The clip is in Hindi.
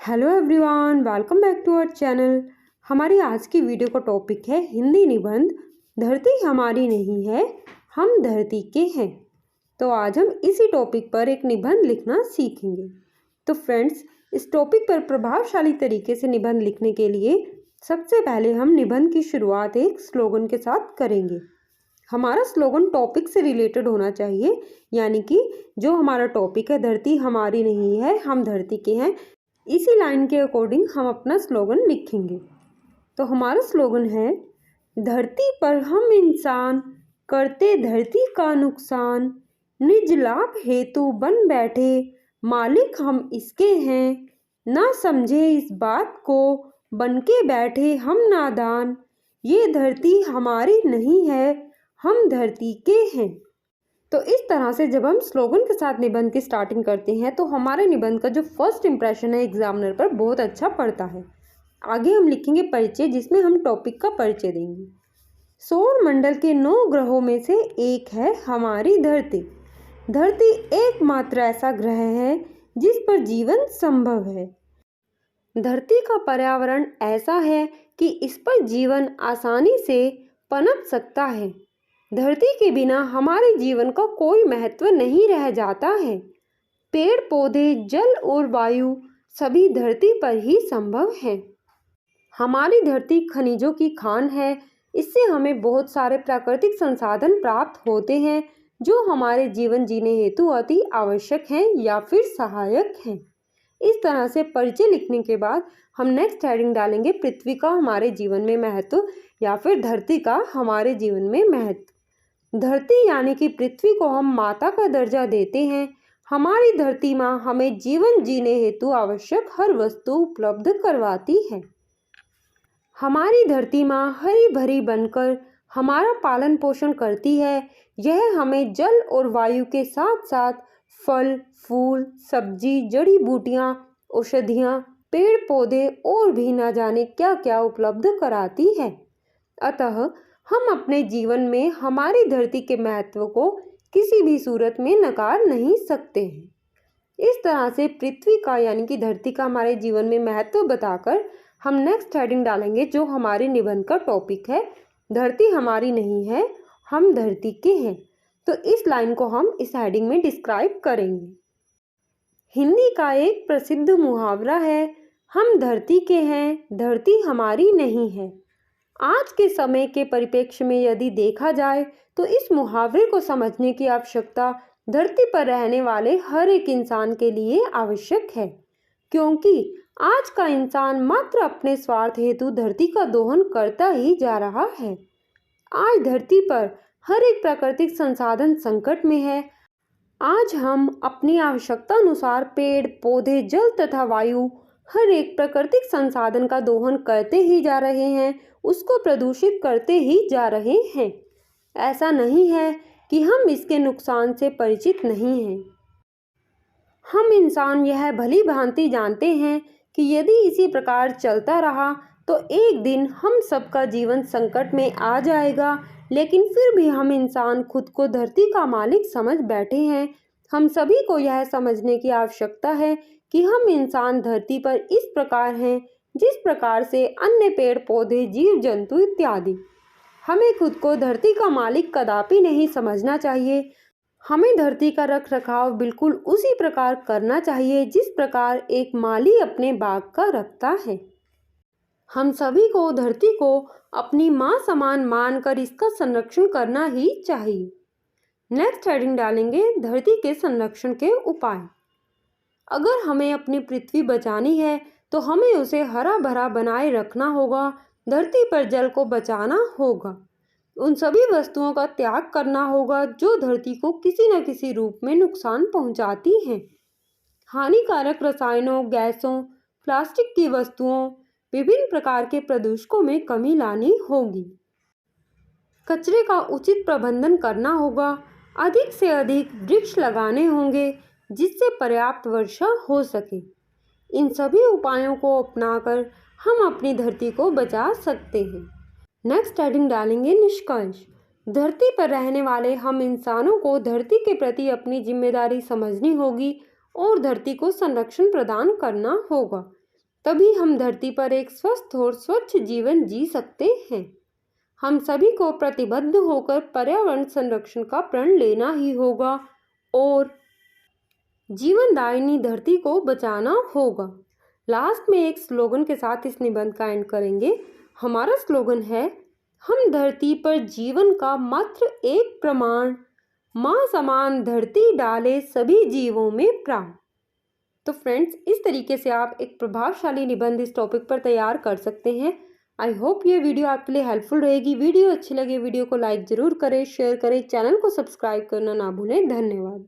Hello everyone, welcome back to our channel. हमारी आज की वीडियो का टॉपिक है हिंदी निबंध धरती हमारी नहीं है, हम धरती के हैं। तो आज हम इसी टॉपिक पर एक निबंध लिखना सीखेंगे। तो फ्रेंड्स, इस टॉपिक पर प्रभावशाली तरीके से निबंध लिखने के लिए सबसे पहले हम निबंध की शुरुआत एक स्लोगन के साथ करेंगे। हमारा स्लोगन टॉपिक से रिलेटेड होना चाहिए, यानी कि जो हमारा टॉपिक है धरती हमारी नहीं है, हम धरती के हैं, इसी लाइन के अकॉर्डिंग हम अपना स्लोगन लिखेंगे। तो हमारा स्लोगन है, धरती पर हम इंसान करते धरती का नुकसान, निज लाभ हेतु बन बैठे मालिक हम इसके हैं, ना समझे इस बात को बनके बैठे हम नादान, ये धरती हमारी नहीं है, हम धरती के हैं। तो इस तरह से जब हम स्लोगन के साथ निबंध की स्टार्टिंग करते हैं तो हमारे निबंध का जो फर्स्ट इंप्रेशन है एग्जामिनर पर बहुत अच्छा पड़ता है। आगे हम लिखेंगे परिचय, जिसमें हम टॉपिक का परिचय देंगे। सौर मंडल के 9 ग्रहों में से एक है हमारी धरती। धरती एकमात्र ऐसा ग्रह है जिस पर जीवन संभव है। धरती का पर्यावरण ऐसा है कि इस पर जीवन आसानी से पनप सकता है। धरती के बिना हमारे जीवन का कोई महत्व नहीं रह जाता है। पेड़ पौधे, जल और वायु सभी धरती पर ही संभव है। हमारी धरती खनिजों की खान है। इससे हमें बहुत सारे प्राकृतिक संसाधन प्राप्त होते हैं जो हमारे जीवन जीने हेतु अति आवश्यक हैं या फिर सहायक हैं। इस तरह से परिचय लिखने के बाद हम नेक्स्ट हेडिंग डालेंगे पृथ्वी का हमारे जीवन में महत्व या फिर धरती का हमारे जीवन में महत्व। धरती यानी कि पृथ्वी को हम माता का दर्जा देते हैं। हमारी धरती माँ हमें जीवन जीने हेतु आवश्यक हर वस्तु उपलब्ध करवाती है। हमारी धरती माँ हरी भरी बनकर हमारा पालन पोषण करती है। यह हमें जल और वायु के साथ साथ फल, फूल, सब्जी, जड़ी बूटियाँ, औषधियाँ, पेड़ पौधे और भी न जाने क्या क्या उपलब्ध कराती है। अतः हम अपने जीवन में हमारी धरती के महत्व को किसी भी सूरत में नकार नहीं सकते हैं। इस तरह से पृथ्वी का यानी कि धरती का हमारे जीवन में महत्व बताकर हम नेक्स्ट हेडिंग डालेंगे जो हमारे निबंध का टॉपिक है, धरती हमारी नहीं है, हम धरती के हैं। तो इस लाइन को हम इस हेडिंग में डिस्क्राइब करेंगे। हिंदी का एक प्रसिद्ध मुहावरा है, हम धरती के हैं, धरती हमारी नहीं है। आज के समय के परिप्रेक्ष्य में यदि देखा जाए तो इस मुहावरे को समझने की आवश्यकता धरती पर रहने वाले हर एक इंसान के लिए आवश्यक है, क्योंकि आज का इंसान मात्र अपने स्वार्थ हेतु धरती का दोहन करता ही जा रहा है। आज धरती पर हर एक प्राकृतिक संसाधन संकट में है। आज हम अपनी आवश्यकता अनुसार पेड़ पौधे, जल तथा वायु, हर एक प्राकृतिक संसाधन का दोहन करते ही जा रहे हैं, उसको प्रदूषित करते ही जा रहे हैं। ऐसा नहीं है कि हम इसके नुकसान से परिचित नहीं हैं। हम इंसान यह भली भांति जानते हैं कि यदि इसी प्रकार चलता रहा तो एक दिन हम सबका जीवन संकट में आ जाएगा, लेकिन फिर भी हम इंसान खुद को धरती का मालिक समझ बैठे हैं। हम सभी को यह समझने की आवश्यकता है कि हम इंसान धरती पर इस प्रकार हैं जिस प्रकार से अन्य पेड़ पौधे, जीव जंतु इत्यादि। हमें खुद को धरती का मालिक कदापि नहीं समझना चाहिए। हमें धरती का रख रखाव बिल्कुल उसी प्रकार करना चाहिए जिस प्रकार एक माली अपने बाग का रखता है। हम सभी को धरती को अपनी माँ समान मानकर इसका संरक्षण करना ही चाहिए। नेक्स्ट हेडिंग डालेंगे धरती के संरक्षण के उपाय। अगर हमें अपनी पृथ्वी बचानी है तो हमें उसे हरा भरा बनाए रखना होगा। धरती पर जल को बचाना होगा। उन सभी वस्तुओं का त्याग करना होगा जो धरती को किसी न किसी रूप में नुकसान पहुंचाती हैं। हानिकारक रसायनों, गैसों, प्लास्टिक की वस्तुओं, विभिन्न प्रकार के प्रदूषकों में कमी लानी होगी। कचरे का उचित प्रबंधन करना होगा। अधिक से अधिक वृक्ष लगाने होंगे जिससे पर्याप्त वर्षा हो सके। इन सभी उपायों को अपनाकर हम अपनी धरती को बचा सकते हैं। नेक्स्ट हेडिंग डालेंगे निष्कर्ष। धरती पर रहने वाले हम इंसानों को धरती के प्रति अपनी जिम्मेदारी समझनी होगी और धरती को संरक्षण प्रदान करना होगा। तभी हम धरती पर एक स्वस्थ और स्वच्छ जीवन जी सकते हैं। हम सभी को प्रतिबद्ध होकर पर्यावरण संरक्षण का प्रण लेना ही होगा और जीवनदायिनी धरती को बचाना होगा। लास्ट में एक स्लोगन के साथ इस निबंध का एंड करेंगे। हमारा स्लोगन है, हम धरती पर जीवन का मात्र एक प्रमाण, माँ समान धरती डाले सभी जीवों में प्राण। तो फ्रेंड्स, इस तरीके से आप एक प्रभावशाली निबंध इस टॉपिक पर तैयार कर सकते हैं। आई होप ये वीडियो आपके लिए हेल्पफुल रहेगी। वीडियो अच्छी लगे वीडियो को लाइक ज़रूर करें, शेयर करें, चैनल को सब्सक्राइब करना ना भूलें। धन्यवाद।